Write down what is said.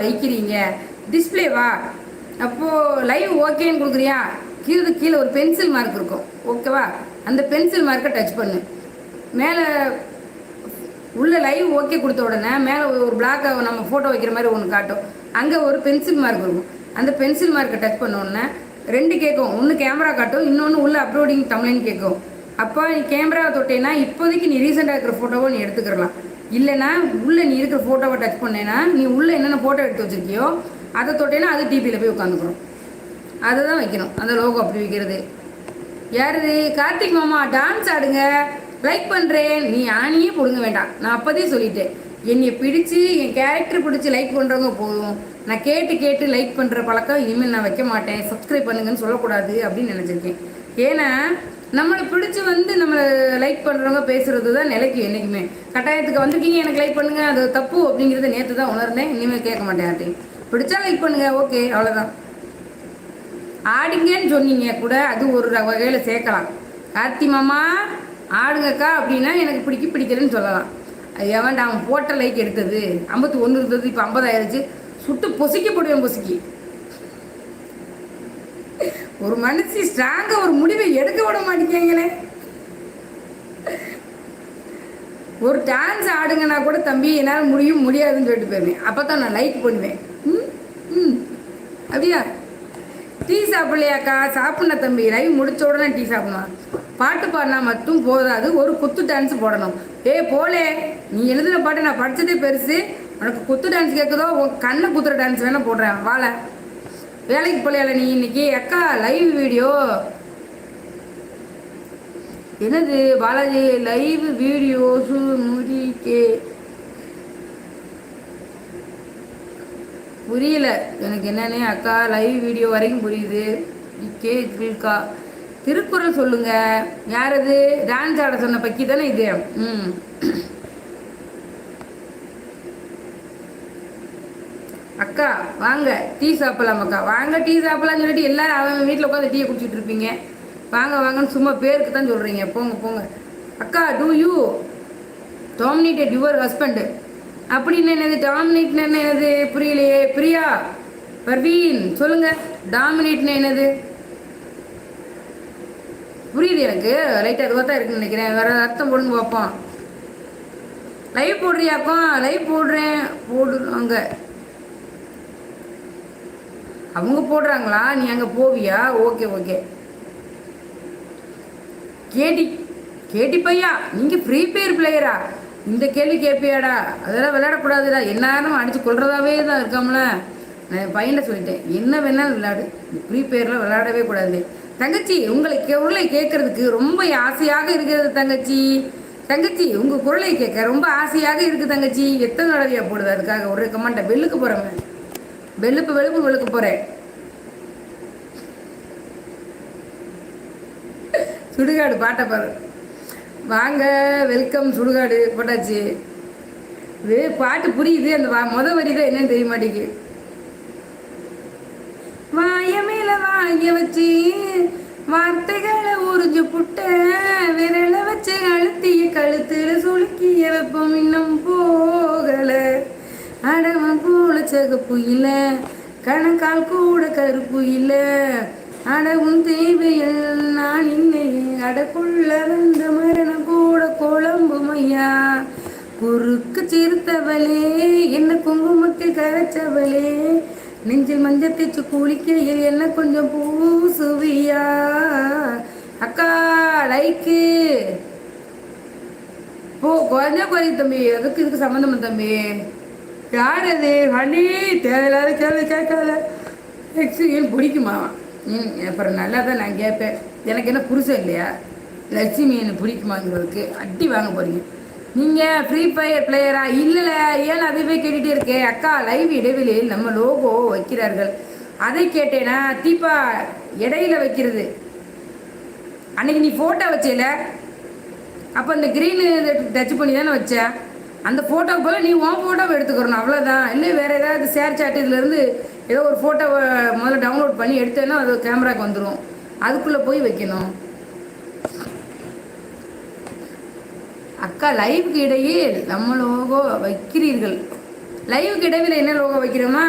வைக்கிறீங்க டிஸ்பிளேவா? அப்போது லைவ் ஓகேன்னு கொடுக்குறியா? கீழே ஒரு பென்சில் மார்க் இருக்கும், ஓகேவா? அந்த பென்சில் மார்க்கை டச் பண்ணு. மேலே உள்ள லைவ் ஓகே கொடுத்த உடனே மேலே ஒரு பிளாக்கை நம்ம ஃபோட்டோ வைக்கிற மாதிரி ஒன்று காட்டும். அங்கே ஒரு பென்சில் மார்க் இருக்கும். அந்த பென்சில் மார்க்கை டச் பண்ண உடனே ரெண்டு கேட்கும். ஒன்று கேமரா காட்டும், இன்னொன்று உள்ள அப்லோடிங் தமிழ்னு கேட்கும். அப்போ நீ கேமராவை தொட்டேன்னா இப்போதைக்கு நீ ரீசெண்டாக இருக்கிற ஃபோட்டோவை நீ எடுத்துக்கிறலாம். இல்லைனா உள்ளே நீ இருக்கிற ஃபோட்டோவை டச் பண்ணேன்னா நீ உள்ளே என்னென்ன ஃபோட்டோ எடுத்து வச்சுருக்கியோ அதை தொட்டேன்னா அது டிபியில் போய் உட்காந்துக்கிறோம். அதை தான் வைக்கணும், அந்த லோகோ அப்படி வைக்கிறது. யாருது? கார்த்திக் மாமா டான்ஸ் ஆடுங்க, லைக் பண்ணுறேன். நீ ஆணியே பிடுங்க வேண்டாம், நான் அப்போதே சொல்லிட்டேன். என்னை பிடிச்சி என் கேரக்டர் பிடிச்சி லைக் பண்ணுறவங்க போதும். நான் கேட்டு லைக் பண்ணுற பழக்கம் இனிமேல் நான் வைக்க மாட்டேன். சப்ஸ்கிரைப் பண்ணுங்கன்னு சொல்லக்கூடாது அப்படின்னு நினச்சிருக்கேன். ஏன்னா நம்மளை பிடிச்சி நம்மளை லைக் பண்ணுறவங்க பேசுகிறது தான் நிலைக்கு என்றைக்குமே. கட்டாயத்துக்கு வந்திருக்கீங்க எனக்கு லைக் பண்ணுங்கள், அது தப்பு அப்படிங்கிறத நேற்று தான் உணர்ந்தேன். இனிமேல் கேட்க மாட்டேன் யார்ட்டையும். பிடிச்சா லைக் பண்ணுங்கள், ஓகே, அவ்வளோதான். ஆடுங்கன்னு சொன்னீங்க கூட, அது ஒரு வகையில் சேர்க்கலாம். கார்த்தி மாமா ஆடுங்கக்கா அப்படின்னா எனக்கு பிடிக்கலன்னு சொல்லலாம். எவன்டா அவன் போட்ட லைக் எடுத்தது 51 இருந்தது, இப்போ 50 ஆயிடுச்சு. சுட்டு பொசுக்கி போடுவேன், பொசுக்கி. ஒரு மனுஷி ஸ்ட்ராங்கா ஒரு முடிவை எடுக்க விட மாட்டேங்கிறீங்களே. ஒரு டான்ஸ் ஆடுங்கன்னா கூட தம்பி என்னால் முடியாதுன்னு சொல்லிட்டு போயிருவேன். அப்போ தான் நான் லைக் பண்ணுவேன். அப்படியா? டீ சாப்பிடலையாக்கா? சாப்பிட்ண தம்பி, லைவ் முடிச்ச உடனே டீ சாப்பிடணும். பாட்டு பாடினா மட்டும் போதாது, ஒரு குத்து டான்ஸ் போடணும். போலே, நீ எழுதுன பாட்டு நான் படித்ததே பெருசு. உனக்கு குத்து டான்ஸ் கேட்குதோ, உன் கண்ணை குத்துற டான்ஸ் வேணால் போடுறேன், வாழ. வேலைக்கு போலையால நீ இன்னைக்கு? அக்கா லைவ் வீடியோ என்னது பாலாஜி? லைவ் வீடியோ முடிக்கே புரியல எனக்கு என்னன்னே. அக்கா லைவ் வீடியோ வரைக்கும் புரியுது. கேக்கா திருக்குறள் சொல்லுங்க. யாரது? டான்ஸ் ஆட சொன்ன பக்கி தானே இது. அக்கா வாங்க டீ சாப்பிடலாம். அக்கா வாங்க டீ சாப்பிடலாம்னு சொல்லிட்டு எல்லாரும் அவங்க வீட்டில் உட்காந்து டீயை குடிச்சிட்டு இருப்பீங்க. வாங்கன்னு சும்மா பேருக்கு தான் சொல்கிறீங்க. போங்க. அக்கா do you dominated your husband அப்படின்னு என்னது? டாமினேட்னு என்னது புரியலையே. பிரியா பர்வீன் சொல்லுங்க, டாமினேட்னு என்னது புரியுது எனக்கு. லைட்டாக அதுவாக தான் இருக்குன்னு நினைக்கிறேன். வேற அர்த்தம் போடுங்க பார்ப்போம். லைவ் போடுறியாக்கா? லைவ் போடுறாங்க. அவங்க போடுறாங்களா? நீ அங்கே போவியா? ஓகே. கேட்டி பையா, நீங்கள் ஃப்ரீ ஃபயர் பிளேயரா? இந்த கேள்வி கேட்பியாடா? அதெல்லாம் விளையாடக்கூடாதுடா, எல்லாரும் அடித்து கொள்றதாவே தான் இருக்காமல. நான் பையனை சொல்லிட்டேன், என்ன வேணாலும் விளையாடு, ஃப்ரீ ஃபயரில் விளையாடவே கூடாது. தங்கச்சி உங்களுக்கு குரலை கேட்கறதுக்கு ரொம்ப ஆசையாக இருக்கிறது தங்கச்சி உங்கள் குரலை கேட்க ரொம்ப ஆசையாக இருக்குது தங்கச்சி. எத்தனை தடவையாக போடுது? அதுக்காக ஒரு கமெண்ட்டை வெளுக்கு போகிறவன். வெளுப்பு போகிறேன். சுடுகாடு பாட்டை பாரு. வாங்க வெல்கம். சுடுகாடு போட்டாச்சு. பாட்டு புரியுது, அந்த மொதல் வரி தான் என்னன்னு தெரிய மாட்டேங்குது. வாய மேல வாய வச்சு வார்த்தைகளை உறிஞ்சு புட்ட, விரல வச்சு அழுத்திய கழுத்துல சுளுக்கிய வெப்பம் இன்னும் போகல. அடவன் போல சகப்பு இல்ல, கணக்கால் கூட கருப்பு இல்ல. அடவும் தேவையில் நான் இன்னையே அடக்குள்ள வந்த மரணம் கூட குழம்புமையா. குறுக்கு சிறுத்தவளே, என்ன குங்குமத்தில் கரைச்சவளே, நெஞ்சில் மஞ்சள் தேச்சு குளிக்கையில் என்ன கொஞ்சம் பூசுவியா. அக்கா லைக்கு கொஞ்சம் குறை தம்பி. அதுக்கு இதுக்கு சம்மந்தம் தம்பி. யார் அது? ஹனி தேவையில்லாத கேள்வி கேட்காத. எக்ஸியன் பிடிக்குமா? அப்புறம் நல்லா தான் நான் கேட்பேன். எனக்கு என்ன புருஷன் இல்லையா? லட்சுமி எனக்கு பிடிக்குமாங்கிறதுக்கு அடி வாங்க போகிறீங்க. நீங்கள் ஃப்ரீ ஃபயர் பிளேயரா? இல்லைல்ல, ஏன் அதுவே கேட்டுகிட்டே இருக்கேன். அக்கா லைவ் இடைவெளியில் நம்ம லோகோ வைக்கிறார்கள், அதை கேட்டேனா? தீபா இடையில வைக்கிறது அன்னைக்கு நீ ஃபோட்டோ வச்சேல, அப்போ இந்த க்ரீனு டச் பண்ணி தானே வச்சேன். அந்த ஃபோட்டோவுக்கு போல் நீ உன் ஃபோட்டோவை எடுத்துக்கிறணும், அவ்வளோதான். இல்லை வேறு ஏதாவது ஷேர் சாட் இதுலேருந்து ஏதோ ஒரு ஃபோட்டோவை முதல்ல டவுன்லோட் பண்ணி எடுத்தேன்னா அது கேமராவுக்கு வந்துடும். அதுக்குள்ளே போய் வைக்கணும். அக்கா லைவுக்கு இடையே நம்ம லோகோ வைக்கிறீர்கள். லைவுக்கு இடையில என்ன லோகோ வைக்கிறோமா